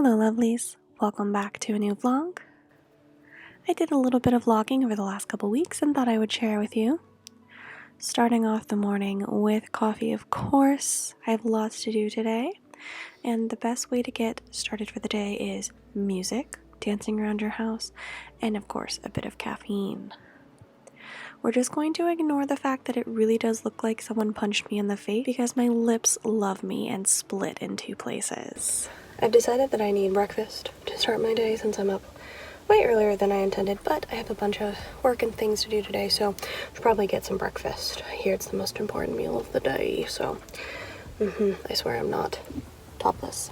Hello lovelies, welcome back to a new vlog. I did a little bit of vlogging over the last couple weeks and thought I would share with you. Starting off the morning with coffee, of course. I have lots to do today, and the best way to get started for the day is music, dancing around your house, and of course a bit of caffeine. We're just going to ignore the fact that it really does look like someone punched me in the face because my lips love me and split in two places. I've decided that I need breakfast to start my day since I'm up way earlier than I intended, but I have a bunch of work and things to do today, so I should probably get some breakfast. I hear it's the most important meal of the day, so I swear I'm not topless.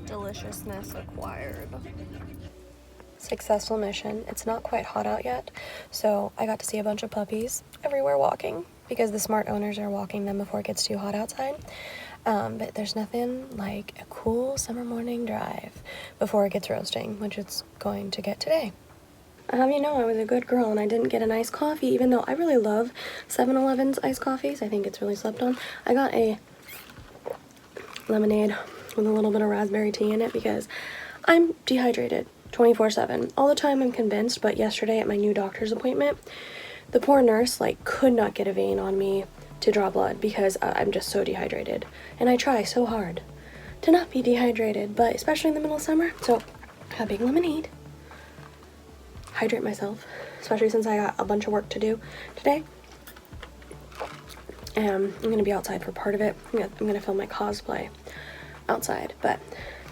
Deliciousness acquired. Successful mission. It's not quite hot out yet, so I got to see a bunch of puppies everywhere walking because the smart owners are walking them before it gets too hot outside. But there's nothing like a cool summer morning drive before it gets roasting, which it's going to get today. You know, I was a good girl and I didn't get an iced coffee, even though I really love 7-Eleven's iced coffees. I think it's really slept on. I got a lemonade with a little bit of raspberry tea in it because I'm dehydrated 24/7. All the time I'm convinced, but yesterday at my new doctor's appointment, the poor nurse could not get a vein on me to draw blood because I'm just so dehydrated. And I try so hard to not be dehydrated, but especially in the middle of summer. So a big lemonade. Hydrate myself, especially since I got a bunch of work to do today. I'm gonna be outside for part of it. I'm gonna film my cosplay outside, but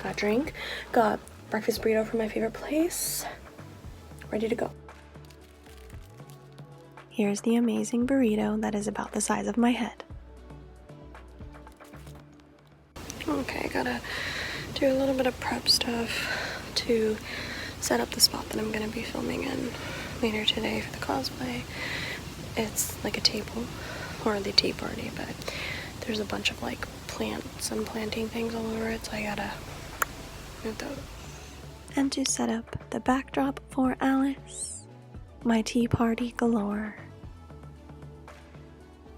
got a drink, got breakfast burrito from my favorite place, ready to go. Here's the amazing burrito that is about the size of my head. Okay, I gotta do a little bit of prep stuff to set up the spot that I'm gonna be filming in later today for the cosplay. It's like a table, or the tea party, but there's a bunch of plants and planting things all over it, so I gotta move those. And to set up the backdrop for Alice, my tea party galore,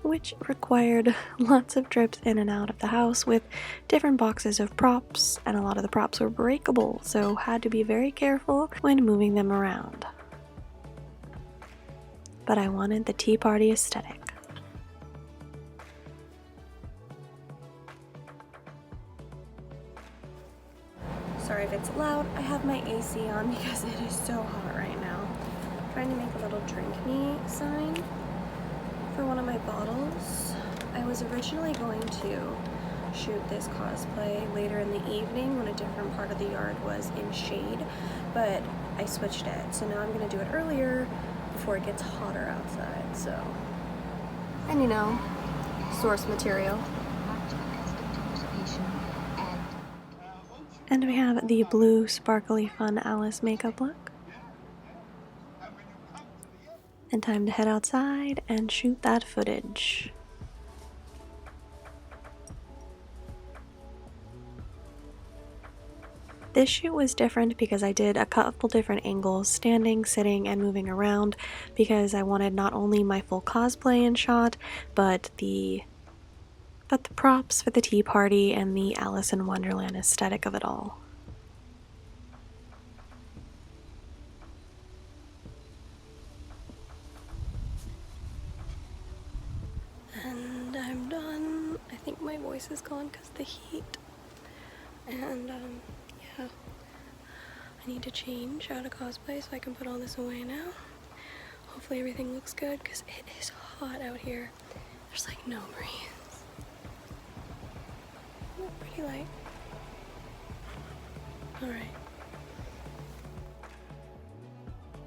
which required lots of trips in and out of the house with different boxes of props, and a lot of the props were breakable, so had to be very careful when moving them around. But I wanted the tea party aesthetic. Sorry if it's loud, I have my AC on because it is so hot right now. I'm trying to make a little drink me sign for one of my bottles. I was originally going to shoot this cosplay later in the evening when a different part of the yard was in shade, but I switched it, so now I'm gonna do it earlier before it gets hotter outside, so. And you know, source material. And we have the blue sparkly fun Alice makeup look. And time to head outside and shoot that footage. This shoot was different because I did a couple different angles, standing, sitting, and moving around, because I wanted not only my full cosplay in shot, but the props for the tea party and the Alice in Wonderland aesthetic of it all. And I'm done. I think my voice is gone because of the heat. And yeah, I need to change out of cosplay so I can put all this away now. Hopefully everything looks good because it is hot out here. There's no breeze. Pretty light. Alright.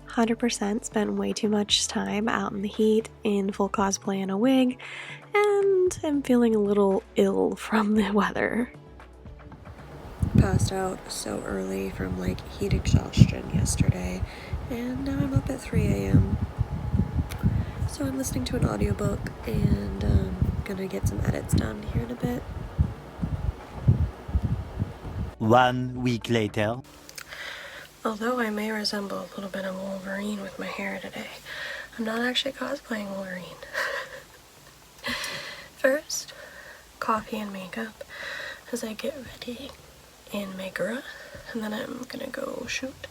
100% spent way too much time out in the heat in full cosplay and a wig, and I'm feeling a little ill from the weather. Passed out so early from heat exhaustion yesterday, and now I'm up at 3 a.m. So I'm listening to an audiobook and gonna get some edits done here in a bit. 1 week later. Although I may resemble a little bit of Wolverine with my hair today, I'm not actually cosplaying Wolverine. First, coffee and makeup as I get ready in Megara, and then I'm gonna go shoot.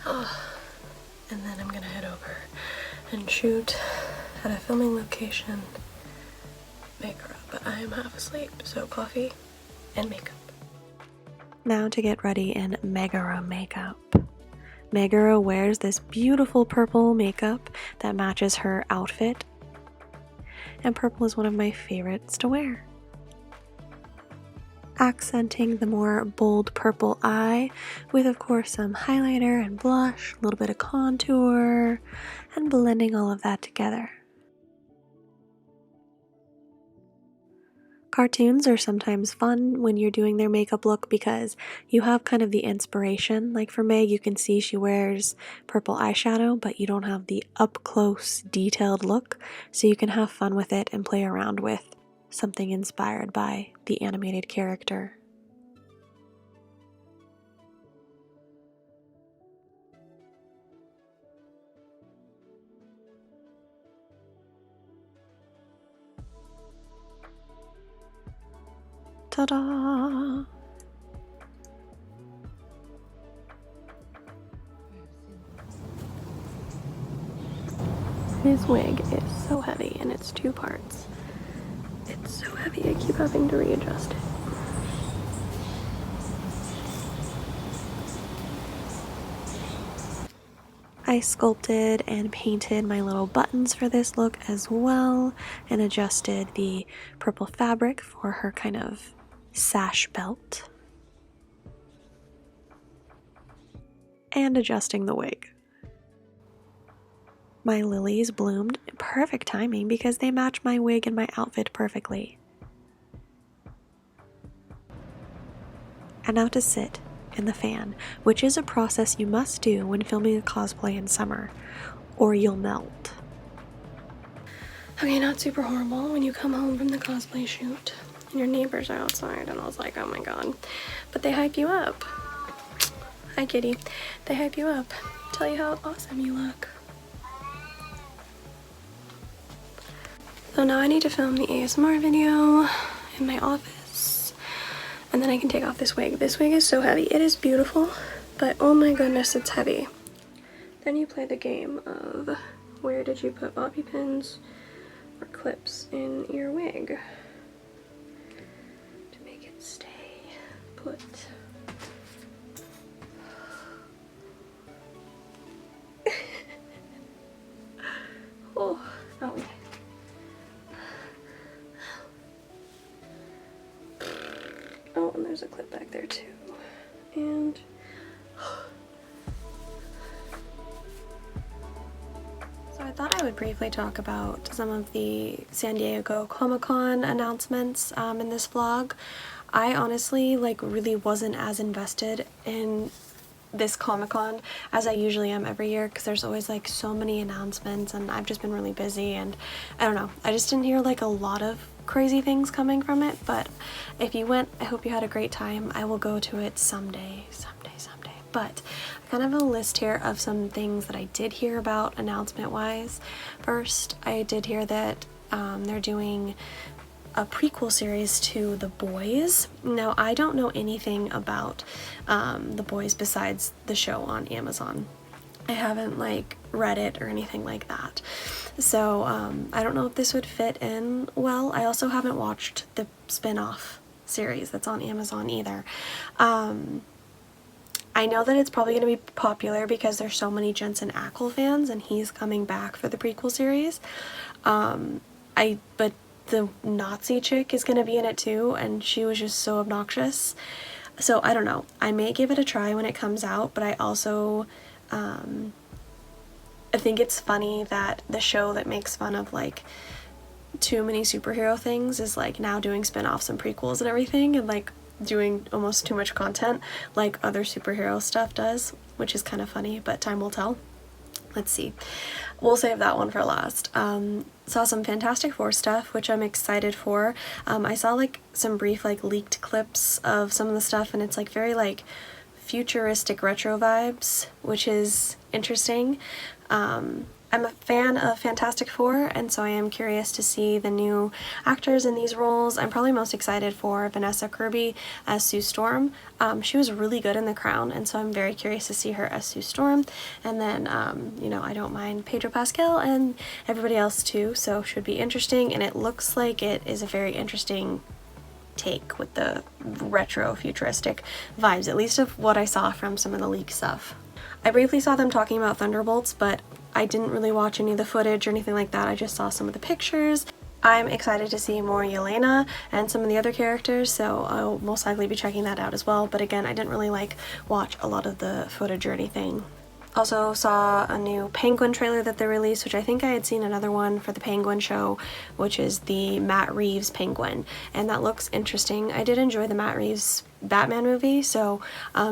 And then I'm gonna head over and shoot at a filming location, Megara, but I am half asleep, so coffee and makeup. Now to get ready in Megara makeup. Megara wears this beautiful purple makeup that matches her outfit, and purple is one of my favorites to wear. Accenting the more bold purple eye with, of course, some highlighter and blush, a little bit of contour, and blending all of that together. Cartoons are sometimes fun when you're doing their makeup look because you have kind of the inspiration. Like for Meg, you can see she wears purple eyeshadow, but you don't have the up-close, detailed look, so you can have fun with it and play around with something inspired by the animated character. Ta-da! This wig is so heavy and it's 2 parts. It's so heavy I keep having to readjust it. I sculpted and painted my little buttons for this look as well, and adjusted the purple fabric for her kind of sash belt. And adjusting the wig. My lilies bloomed, perfect timing because they match my wig and my outfit perfectly. And now to sit in the fan, which is a process you must do when filming a cosplay in summer, or you'll melt. Okay, not super horrible when you come home from the cosplay shoot and your neighbors are outside, and I was like, oh my god. But they hype you up. Hi kitty. They hype you up, tell you how awesome you look. So now I need to film the ASMR video in my office, and then I can take off this wig. This wig is so heavy. It is beautiful, but oh my goodness, it's heavy. Then you play the game of where did you put bobby pins or clips in your wig to make it stay put. Oh, okay. Oh, and there's a clip back there too. And so I thought I would briefly talk about some of the San Diego Comic-Con announcements in this vlog. I honestly really wasn't as invested in this Comic-Con as I usually am every year because there's always so many announcements, and I've just been really busy, and I don't know, I just didn't hear a lot of crazy things coming from it. But if you went, I hope you had a great time. I will go to it someday. But I kind of have a list here of some things that I did hear about announcement wise. First, I did hear that they're doing a prequel series to The Boys. Now, I don't know anything about The Boys besides the show on Amazon. I haven't read it or anything like that. So I don't know if this would fit in well. I also haven't watched the spin-off series that's on Amazon either. I know that it's probably going to be popular because there's so many Jensen Ackles fans, and he's coming back for the prequel series. But the Nazi chick is going to be in it too, and she was just so obnoxious. So I don't know. I may give it a try when it comes out, but I also I think it's funny that the show that makes fun of too many superhero things is now doing spin-offs and prequels and everything, and doing almost too much content like other superhero stuff does, which is kind of funny, but time will tell. Let's see. We'll save that one for last. Saw some Fantastic Four stuff, which I'm excited for. I saw some brief leaked clips of some of the stuff, and it's very futuristic retro vibes, which is interesting. I'm a fan of Fantastic Four, and so I am curious to see the new actors in these roles. I'm probably most excited for Vanessa Kirby as Sue Storm. She was really good in The Crown, and so I'm very curious to see her as Sue Storm. And then, you know, I don't mind Pedro Pascal and everybody else too, so should be interesting. And it looks like it is a very interesting take with the retro futuristic vibes, at least of what I saw from some of the leak stuff. I briefly saw them talking about Thunderbolts, but I didn't really watch any of the footage or anything like that. I just saw some of the pictures. I'm excited to see more Yelena and some of the other characters, so I'll most likely be checking that out as well. But again, I didn't really watch a lot of the footage or anything. Also saw a new Penguin trailer that they released, which I think I had seen another one for the Penguin show, which is the Matt Reeves Penguin, and that looks interesting. I did enjoy the Matt Reeves Batman movie, so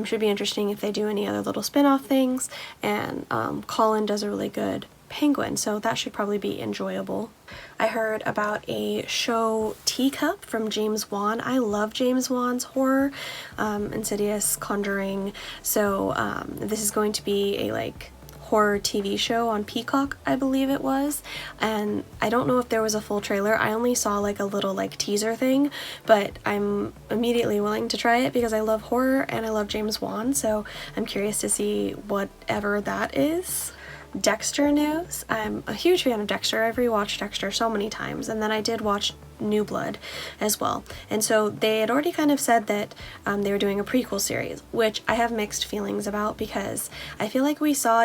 should be interesting if they do any other little spin-off things, and Colin does a really good Penguin, so that should probably be enjoyable. I heard about a show Teacup from James Wan. I love James Wan's horror, Insidious, Conjuring, so this is going to be a horror TV show on Peacock, I believe it was, and I don't know if there was a full trailer. I only saw a little teaser thing, but I'm immediately willing to try it because I love horror and I love James Wan, so I'm curious to see whatever that is. Dexter news. I'm a huge fan of Dexter. I've rewatched Dexter so many times, and then I did watch New Blood as well. And so they had already kind of said that they were doing a prequel series, which I have mixed feelings about because I feel like we saw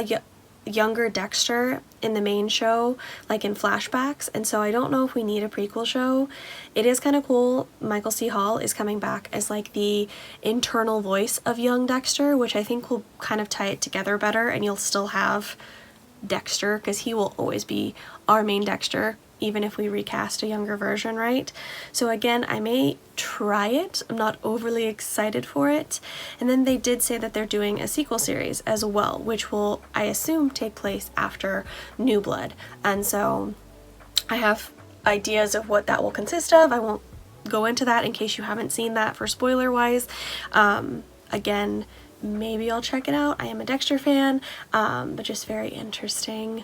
younger Dexter in the main show, in flashbacks, and so I don't know if we need a prequel show. It is kind of cool. Michael C. Hall is coming back as the internal voice of young Dexter, which I think will kind of tie it together better, and you'll still have Dexter, because he will always be our main Dexter, even if we recast a younger version, right? So again, I may try it. I'm not overly excited for it. And then they did say that they're doing a sequel series as well, which will, I assume, take place after New Blood. And so I have ideas of what that will consist of. I won't go into that in case you haven't seen that for spoiler wise. Again, maybe I'll check it out. I am a Dexter fan, but just very interesting.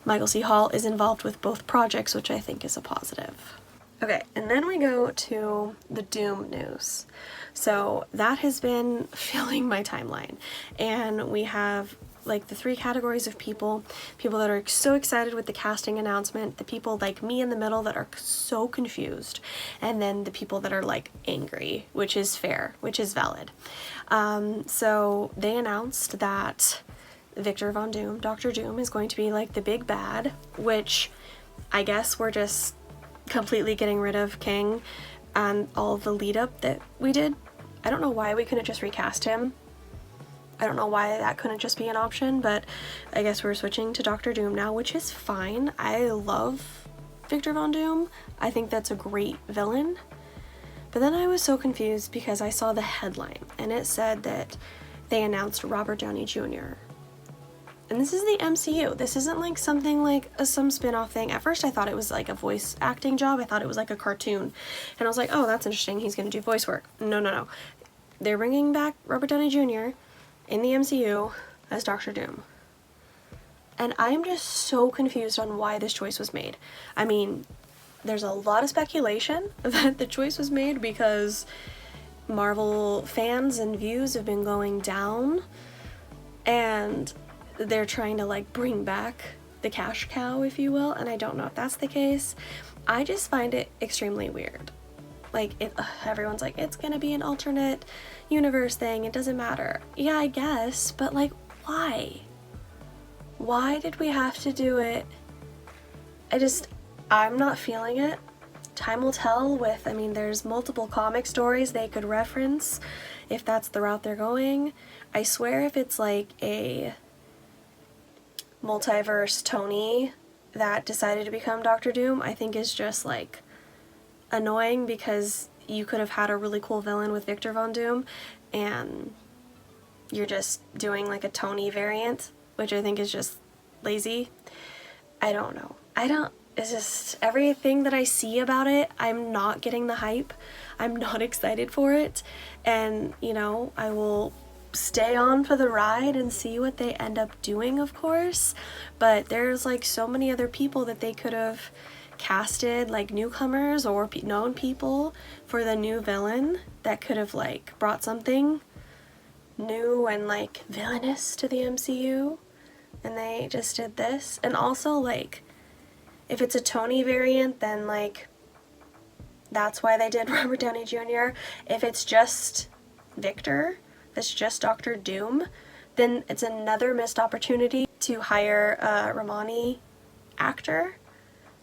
Michael C. Hall is involved with both projects, which I think is a positive. Okay, and then we go to the Doom news. So that has been filling my timeline, and we have the three categories of people that are so excited with the casting announcement, the people like me in the middle that are so confused, and then the people that are angry, which is fair, which is valid. So they announced that Victor Von Doom, Dr. Doom, is going to be the big bad, which I guess we're just completely getting rid of King and all the lead up that we did. I don't know why we couldn't just recast him. I don't know why that couldn't just be an option, but I guess we're switching to Dr. Doom now, which is fine. I love Victor Von Doom. I think that's a great villain. But then I was so confused because I saw the headline and it said that they announced Robert Downey Jr. And this is the MCU. This isn't something some spin-off thing. At first I thought it was a voice acting job. I thought it was a cartoon. And I was like, oh, that's interesting. He's gonna do voice work. No. They're bringing back Robert Downey Jr. in the MCU as Dr. Doom. And I'm just so confused on why this choice was made. I mean, there's a lot of speculation that the choice was made because Marvel fans and views have been going down, and they're trying to bring back the cash cow, if you will, and I don't know if that's the case. I just find it extremely weird. Everyone's it's gonna be an alternate universe thing, it doesn't matter. Yeah, I guess, but why? Why did we have to do it? I'm not feeling it. Time will tell there's multiple comic stories they could reference if that's the route they're going. I swear if it's a multiverse Tony that decided to become Dr. Doom, I think is just annoying because you could have had a really cool villain with Victor Von Doom and you're just doing a Tony variant, which I think is just lazy. I don't know. It's just everything that I see about it, I'm not getting the hype. I'm not excited for it. And, I will stay on for the ride and see what they end up doing, of course, but there's like so many other people that they could have casted, like newcomers or known people for the new villain that could have like brought something new and like villainous to the MCU, and they just did this. And also, like, if it's a Tony variant, then like that's why they did Robert Downey Jr. If it's just Victor, if it's just Doctor Doom, then it's another missed opportunity to hire a Romani actor,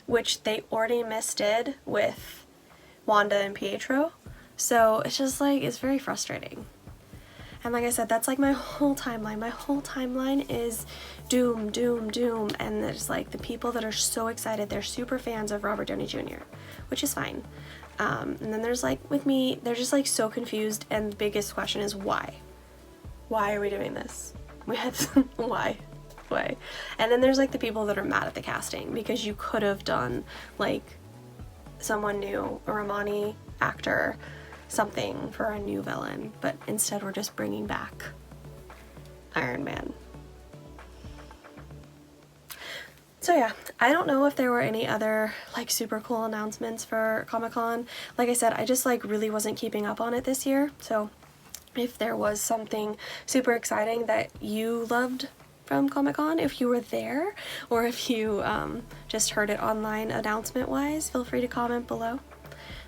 which they already misdid with Wanda and Pietro. So it's just like, it's very frustrating. And like I said, that's like my whole timeline. My whole timeline is Doom, Doom, Doom. And there's like the people that are so excited, they're super fans of Robert Downey Jr., which is fine. And then there's like, with me, they're just like so confused. And the biggest question is why? Why are we doing this? Why? Why? And then there's like the people that are mad at the casting because you could have done like someone new, a Romani actor, something for a new villain, but instead we're just bringing back Iron Man. So yeah, I don't know if there were any other like super cool announcements for Comic-Con. Like I said, I just like really wasn't keeping up on it this year. So if there was something super exciting that you loved from Comic-Con, if you were there, or if you just heard it online announcement wise, feel free to comment below.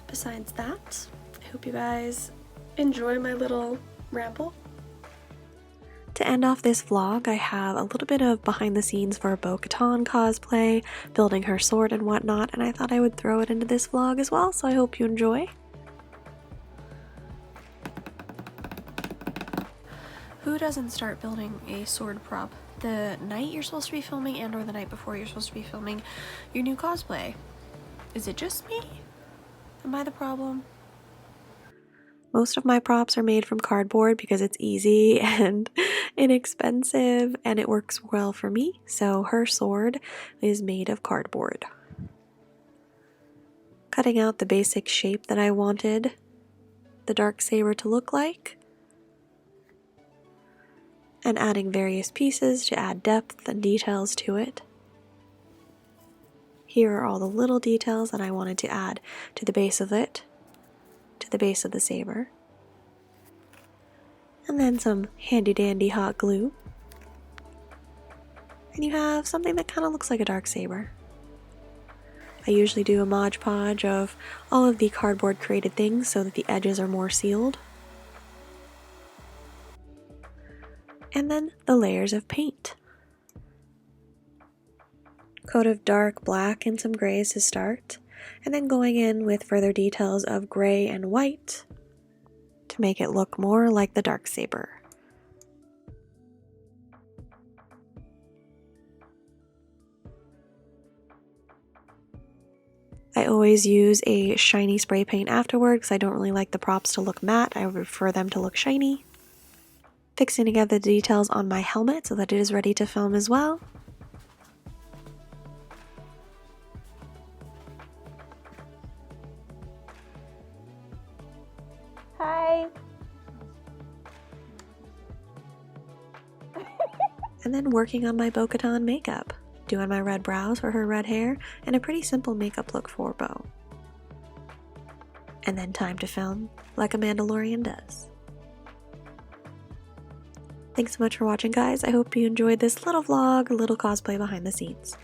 Besides that, I hope you guys enjoy my little ramble. To end off this vlog, I have a little bit of behind the scenes for Bo Katan cosplay, building her sword and whatnot, and I thought I would throw it into this vlog as well, so I hope you enjoy. Who doesn't start building a sword prop the night you're supposed to be filming and or the night before you're supposed to be filming your new cosplay? Is it just me? Am I the problem? Most of my props are made from cardboard because it's easy and inexpensive and it works well for me. So her sword is made of cardboard. Cutting out the basic shape that I wanted the Darksaber to look like, and adding various pieces to add depth and details to it. Here are all the little details that I wanted to add to the base of it, to the base of the saber. And then some handy dandy hot glue. And you have something that kind of looks like a Darksaber. I usually do a Mod Podge of all of the cardboard created things so that the edges are more sealed. And then the layers of paint. Coat of dark black and some grays to start, and then going in with further details of gray and white to make it look more like the Darksaber. I always use a shiny spray paint afterward because I don't really like the props to look matte. I prefer them to look shiny. Fixing together the details on my helmet so that it is ready to film as well. Hi! And then working on my Bo Katan makeup. Doing my red brows for her red hair and a pretty simple makeup look for Bo. And then time to film like a Mandalorian does. Thanks so much for watching, guys. I hope you enjoyed this little vlog, a little cosplay behind the scenes.